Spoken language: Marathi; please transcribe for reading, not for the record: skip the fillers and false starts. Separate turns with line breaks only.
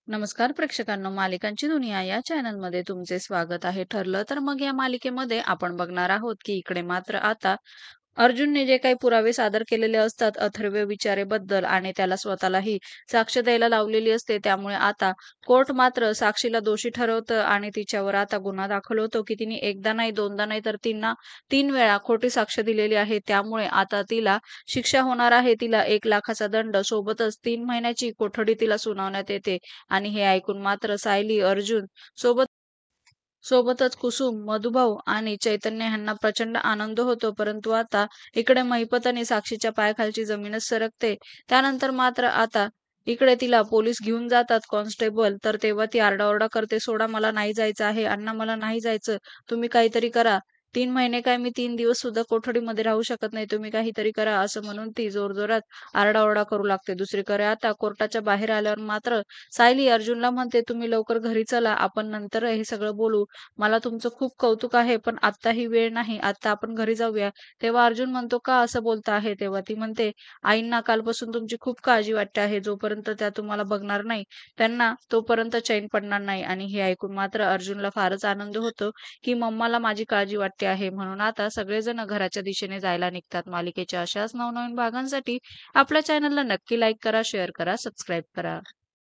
नमस्कार प्रेक्षकांनो, मालिकांची दुनिया या चॅनलमध्ये तुमचे स्वागत आहे. ठरलं तर मग या मालिकेमध्ये आपण बघणार आहोत की इकडे मात्र आता अर्जुनने जे काही पुरावे सादर केलेले असतात अथर्व विचारेबद्दल आणि त्याला स्वतःलाही साक्ष द्यायला लावलेली असते. त्यामुळे आता कोर्ट मात्र साक्षीला दोषी ठरवतं आणि तिच्यावर आता गुन्हा दाखल होतो की तिने एकदा नाही, दोनदा नाही तर तीन वेळा खोटी साक्ष दिलेली आहे. त्यामुळे आता तिला शिक्षा होणार आहे. तिला 1,00,000चा दंड सोबतच 3 महिन्याची कोठडी तिला सुनावण्यात येते. आणि हे ऐकून मात्र सायली, अर्जुन सोबतच कुसुम, मधुभाऊ आणि चैतन्य ह्यांना प्रचंड आनंद होतो. परंतु आता इकडे महिपत आणि साक्षीच्या पायाखालची जमीनच सरकते. त्यानंतर मात्र आता इकडे तिला पोलीस घेऊन जातात, कॉन्स्टेबल. तर तेव्हा ती आरडाओरडा करते, सोडा, मला नाही जायचं आहे अण्णा, मला नाही जायचं, तुम्ही काहीतरी करा. 3 महिने काय, मी 3 दिवस सुद्धा कोठडीमध्ये राहू शकत नाही, तुम्ही काहीतरी करा, असं म्हणून ती जोरजोरात आरडाओरडा करू लागते. दुसरीकडे आता कोर्टाच्या बाहेर आल्यावर मात्र सायली अर्जुनला म्हणते, तुम्ही लवकर घरी चला, आपण नंतर हे सगळं बोलू. मला तुमचं खूप कौतुक आहे, पण आत्ता ही वेळ नाही, आता आपण घरी जाऊया. तेव्हा अर्जुन म्हणतो, का असं बोलता आहे? तेव्हा ती म्हणते, आईंना कालपासून तुमची खूप काळजी वाटते आहे, जोपर्यंत त्या तुम्हाला बघणार नाही त्यांना तोपर्यंत चैन पडणार नाही. आणि हे ऐकून मात्र अर्जुनला फारच आनंद होतो की मम्माला माझी काळजी वाटते आहे. म्हणून आता सगळेजण घराच्या दिशेने जायला निघतात. मालिकेच्या अशाच नवनवीन भागांसाठी आपल्या चॅनलला नक्की लाईक करा, शेअर करा, सबस्क्राईब करा.